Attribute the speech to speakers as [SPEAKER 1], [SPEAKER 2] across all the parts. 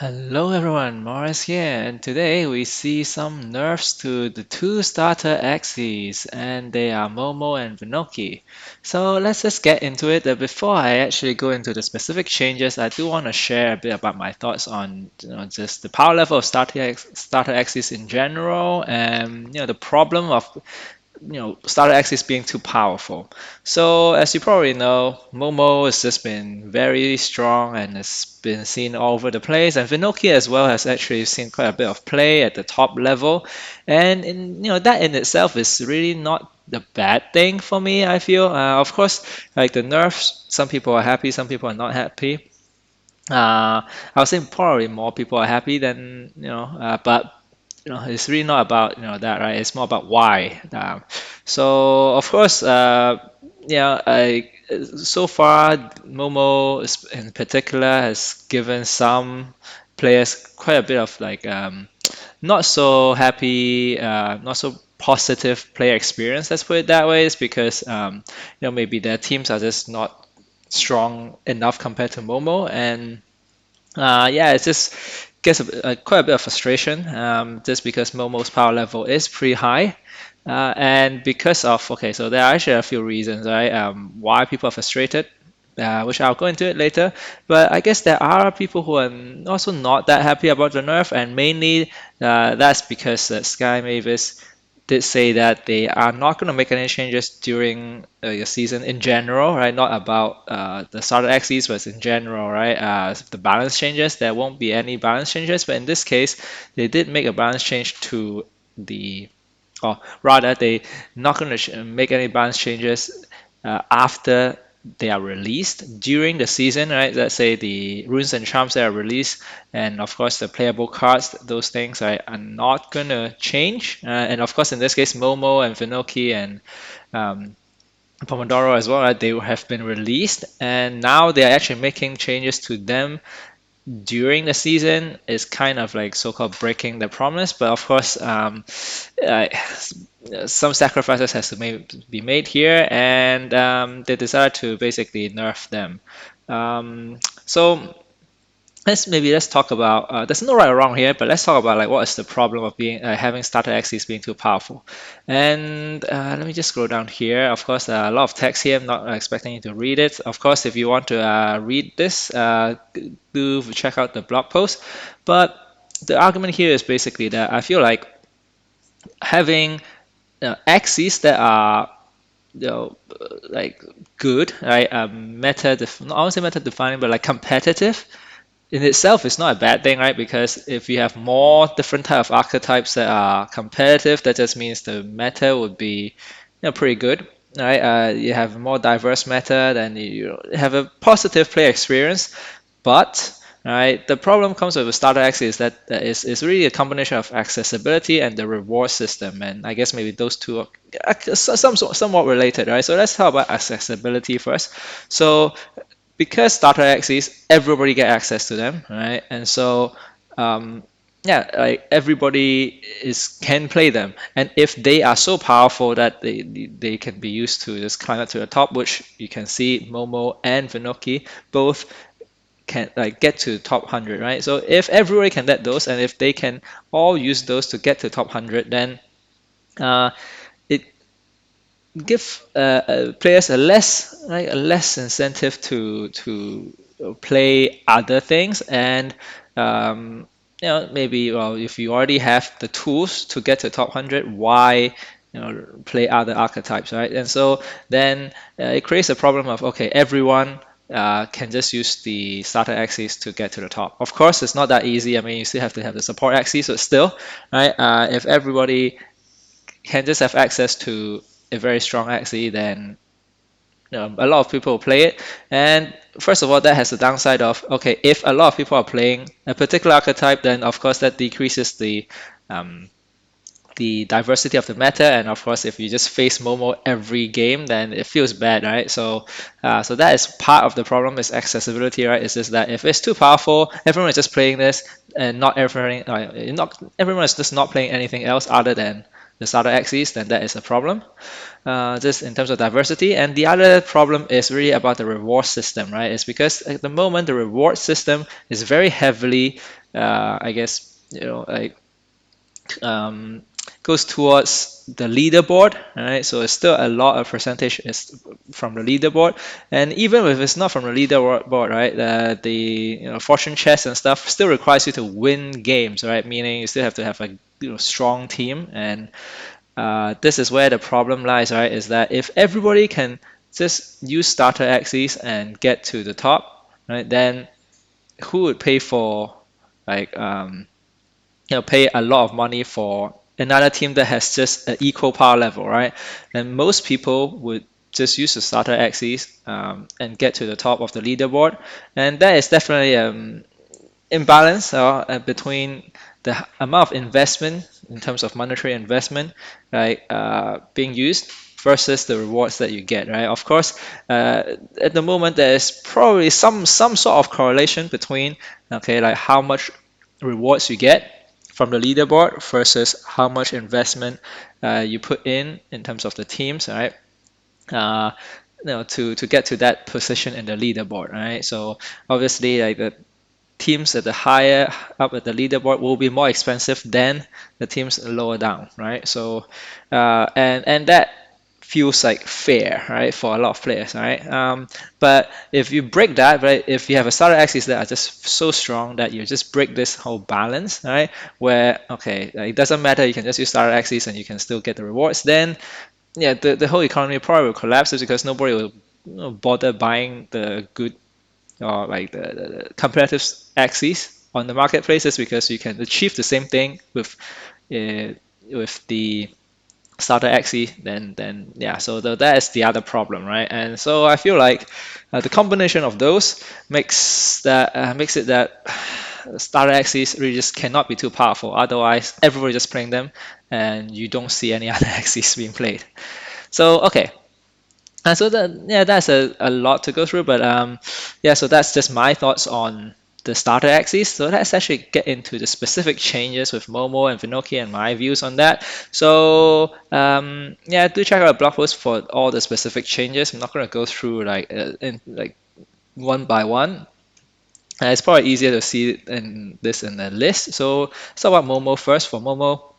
[SPEAKER 1] Hello everyone, Morris here, and today we see some nerfs to the two starter Axies, and they are Momo and Venoki. So let's just get into it. Before I actually go into the specific changes, I do want to share a bit about my thoughts on just the power level of starter Axies in general, and the problem of Starter Axies being too powerful. So as you probably know, Momo has just been very strong and has been seen all over the place, and Vinoki as well has actually seen quite a bit of play at the top level, and that in itself is really not the bad thing for me. I feel, of course, like the nerfs, some people are happy, some people are not happy. I would say probably more people are happy than but it's really not about that, right? It's more about why. So of course, so far Momo in particular has given some players quite a bit of like not so happy, not so positive player experience. Let's put it that way. Is because maybe their teams are just not strong enough compared to Momo, and yeah, it just gets quite a bit of frustration just because Momo's power level is pretty high. And because of, okay, so there are actually a few reasons, right, why people are frustrated, which I'll go into it later. But I guess there are people who are also not that happy about the nerf, and mainly that's because Sky Mavis did say that they are not going to make any changes during the season in general, right? Not about the starter axes, but in general, right? The balance changes, there won't be any balance changes, but in this case, they did make a balance change to the, or rather, they not going to make any balance changes after they are released during the season, right? Let's say the runes and charms that are released, and of course the playable cards, those things are not gonna change. And of course, in this case, Momo and Vinoki and um, Pomodoro as well, right? They have been released, and now they are actually making changes to them during the season. Is kind of like so-called breaking the promise, but of course, uh, some sacrifices has to be made here, and they decided to basically nerf them. So let's talk about. There's no right or wrong here, but let's talk about like what is the problem of being having starter axes being too powerful. And let me just scroll down here. Of course, a lot of text here. I'm not expecting you to read it. Of course, if you want to read this, do check out the blog post. But the argument here is basically that I feel like having axes that are like good, right? Not I won't say meta defining, but like competitive in itself is not a bad thing, right? Because if you have more different type of archetypes that are competitive, that just means the meta would be pretty good, right? You have a more diverse meta, then you have a positive player experience. But right, the problem comes with the starter X is that is really a combination of accessibility and the reward system, and I guess maybe those two are somewhat related, right? So let's talk about accessibility first. So because starter Axies, everybody get access to them, right? And so, yeah, like everybody is can play them, and if they are so powerful that they can be used to just climb up to the top, which you can see Momo and Vinoki both can like get to top 100, right? So if everybody can get those, and if they can all use those to get to top 100, then it give players a less incentive to play other things, and maybe, well, if you already have the tools to get to top 100, why play other archetypes, right? And so then it creates a problem of, okay, everyone can just use the starter axes to get to the top. Of course, it's not that easy. I mean, you still have to have the support axes, but still, right? If everybody can just have access to a very strong Axie, then a lot of people will play it. And first of all, that has the downside of, okay, if a lot of people are playing a particular archetype, then of course that decreases um, the diversity of the meta. And of course, if you just face Momo every game, then it feels bad, right? So that is part of the problem, is accessibility, right? It's just that if it's too powerful, everyone is just playing this, and not everyone is just not playing anything else other than the starter axes, then that is a problem, just in terms of diversity. And the other problem is really about the reward system, right? It's because at the moment the reward system is very heavily I guess, like um, goes towards the leaderboard, right? So it's still a lot of percentage is from the leaderboard, and even if it's not from the leaderboard, right, the fortune chest and stuff still requires you to win games, right? Meaning you still have to have a strong team, and this is where the problem lies, right? Is that if everybody can just use starter axes and get to the top, right, then who would pay for like pay a lot of money for another team that has just an equal power level, right? And most people would just use the starter axes and get to the top of the leaderboard, and that is definitely imbalance between the amount of investment in terms of monetary investment, right, being used versus the rewards that you get, right? Of course, at the moment there is probably some sort of correlation between okay, like how much rewards you get from the leaderboard versus how much investment you put in terms of the teams, right? Uh, to get to that position in the leaderboard, right? So obviously, like the teams at the higher up at the leaderboard will be more expensive than the teams lower down, right? So, and that feels like fair, right, for a lot of players, right? But if you break that, right, if you have a starter axis that are just so strong that you just break this whole balance, right, where okay, it doesn't matter, you can just use starter axis and you can still get the rewards, then yeah, the whole economy probably will collapse just because nobody will bother buying the good or like the competitive axes on the marketplaces because you can achieve the same thing uh, with the starter axis. Then yeah, so that is the other problem, right? And so I feel like the combination of those makes it that starter axes really just cannot be too powerful. Otherwise, everybody just playing them, and you don't see any other axes being played. So okay, so that's a lot to go through, but yeah, so that's just my thoughts on the starter axis. So let's actually get into the specific changes with Momo and Venoki and my views on that. So yeah, do check out the blog post for all the specific changes. I'm not going to go through like one by one. It's probably easier to see in the list. So let's talk about Momo first. For Momo,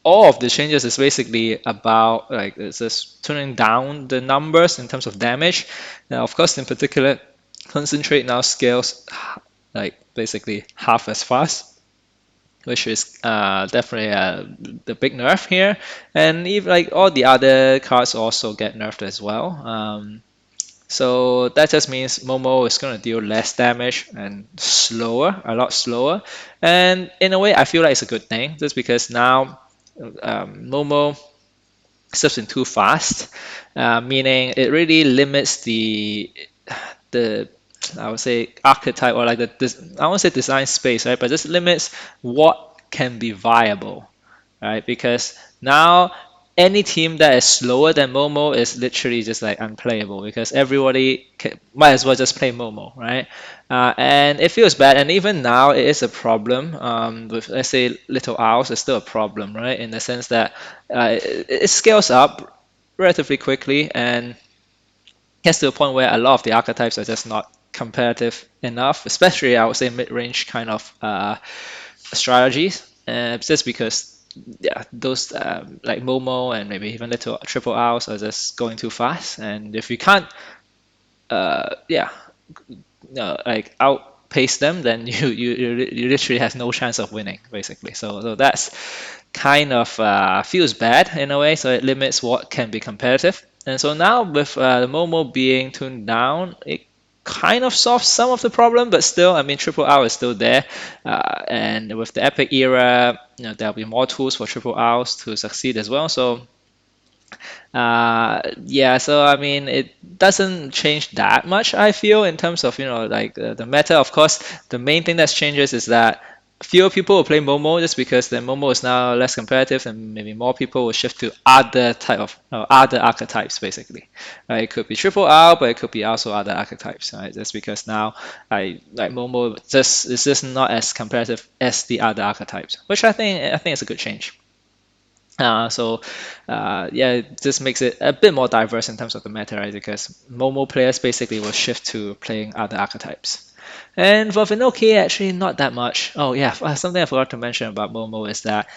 [SPEAKER 1] all of the changes is basically about like it's just tuning down the numbers in terms of damage. Now, of course, in particular, concentrate now scales like basically half as fast, which is definitely the big nerf here. And even like all the other cards also get nerfed as well. So that just means Momo is going to deal less damage and slower, a lot slower. And in a way, I feel like it's a good thing, just because now Momo steps in too fast, meaning it really limits the I would say archetype or like I won't say design space, right? But just limits what can be viable, right? Because now any team that is slower than Momo is literally just like unplayable because everybody might as well just play Momo, right? And it feels bad, and even now it is a problem. With let's say Little Owls is still a problem, right? In the sense that it scales up relatively quickly and gets to a point where a lot of the archetypes are just not competitive enough, especially I would say mid-range kind of strategies, just because yeah, those like Momo and maybe even little triple Owls are just going too fast, and if you can't yeah like outpace them, then you literally have no chance of winning basically. So that's kind of feels bad in a way. So it limits what can be competitive. And so now with the Momo being tuned down, it kind of solves some of the problem, but still, I mean, Triple R is still there. And with the Epic era, there'll be more tools for Triple R's to succeed as well. So yeah, so I mean, it doesn't change that much, I feel, in terms of, like the meta. Of course, the main thing that changes is that fewer people will play Momo just because the Momo is now less competitive and maybe more people will shift to other type of other archetypes basically. Right? It could be triple R, but it could be also other archetypes, right? Just because now I like Momo just is just not as competitive as the other archetypes, which I think is a good change. So yeah, it just makes it a bit more diverse in terms of the meta, right? Because Momo players basically will shift to playing other archetypes. And for Venoki, actually not that much. Oh yeah, something I forgot to mention about Momo is that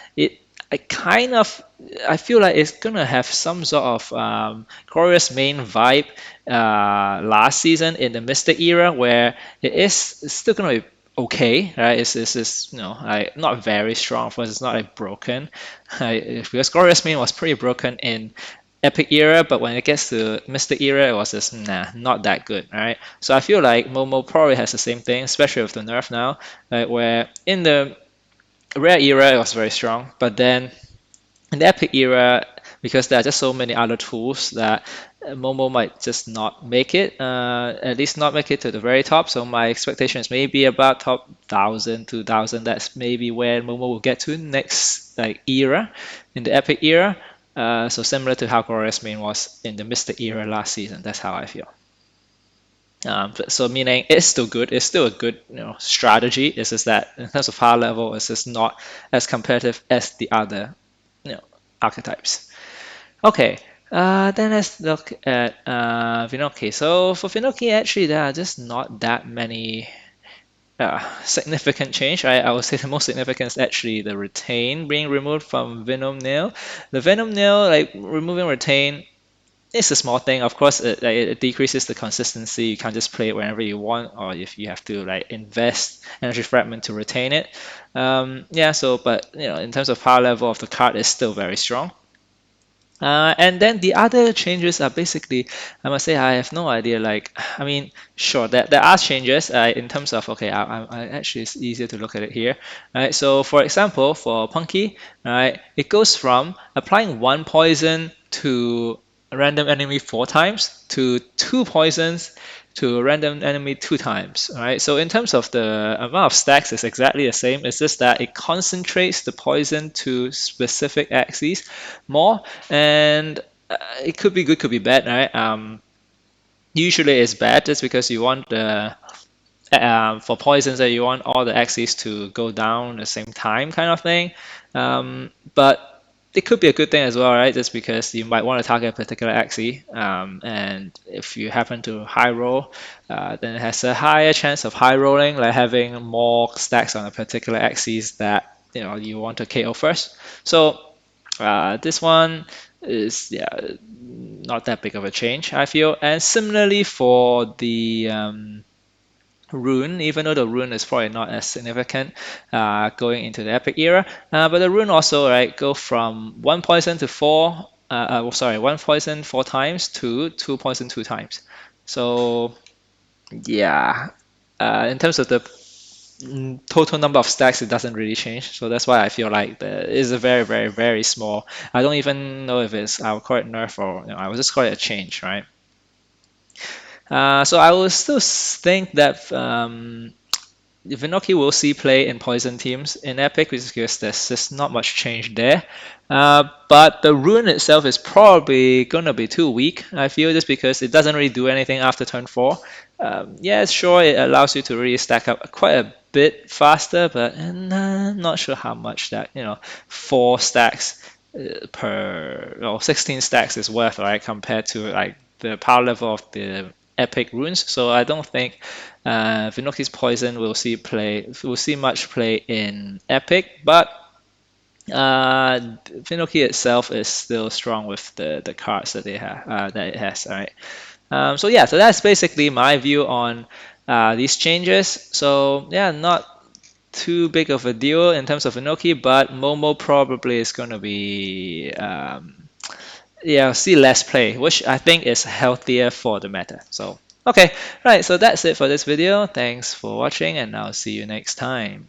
[SPEAKER 1] I kind of I feel like it's gonna have some sort of Glorious Main vibe last season in the Mystic era, where it's still gonna be okay, right? It's like not very strong. Of course, it's not like broken, because Glorious Main was pretty broken in Epic era, but when it gets to Mystic era, it was just not that good, right? So I feel like Momo probably has the same thing, especially with the nerf now, right? Where in the rare era it was very strong, but then in the Epic era, because there are just so many other tools that Momo might just not make it, at least not make it to the very top. So my expectation is maybe about top 1,000, 2,000. That's maybe where Momo will get to next like era, in the Epic era. So similar to how Glorious Main was in the Mystic era last season. That's how I feel. So meaning it's still good. It's still a good strategy. It's just that in terms of power level, it's just not as competitive as the other archetypes. Okay, then let's look at Vinoki. So for Vinoki, actually, there are just not that many significant change. I would say the most significant is actually the retain being removed from Venom Nail. The Venom Nail, like removing retain, it's a small thing. Of course, it decreases the consistency. You can't just play it whenever you want, or if you have to like invest energy fragment to retain it. Yeah. So, but in terms of power level of the card, it's still very strong. And then the other changes are basically, I must say, I have no idea. Like, I mean, sure, there are changes in terms of, okay, actually, it's easier to look at it here. Right? So, for example, for Punky, right, it goes from applying one poison to a random enemy 4 times to 2 poisons to a random enemy 2 times. All right. So in terms of the amount of stacks, it's exactly the same. It's just that it concentrates the poison to specific axes more, and it could be good, could be bad, right? Usually it's bad just because you want the for poisons that you want all the axes to go down at the same time, kind of thing. But it could be a good thing as well, right? Just because you might want to target a particular axis, and if you happen to high roll, then it has a higher chance of high rolling, like having more stacks on a particular axis that you want to KO first. So this one is not that big of a change, I feel. And similarly for the rune, even though the rune is probably not as significant going into the epic era, but the rune also go from 1 poison to 4. Sorry, 1 poison 4 times to 2 poison 2 times. So yeah, in terms of the total number of stacks, it doesn't really change. So that's why I feel like it's a very, very, very small. I don't even know if I would call it nerf or I would just call it a change, right? So I will still think that Vinoki will see play in poison teams in Epic because there's just not much change there. But the rune itself is probably gonna be too weak, I feel, just because it doesn't really do anything after turn 4. Yeah, sure, it allows you to really stack up quite a bit faster, but not sure how much that 4 stacks per 16 stacks is worth, right, compared to like the power level of the epic runes. So I don't think Vinoki's poison will see much play in epic, but Vinoki itself is still strong with the cards that it has. All right. So yeah, so that's basically my view on these changes. So yeah, not too big of a deal in terms of Vinoki, but Momo probably is going to be yeah, see less play, which I think is healthier for the meta. So okay, right, so that's it for this video. Thanks for watching, and I'll see you next time.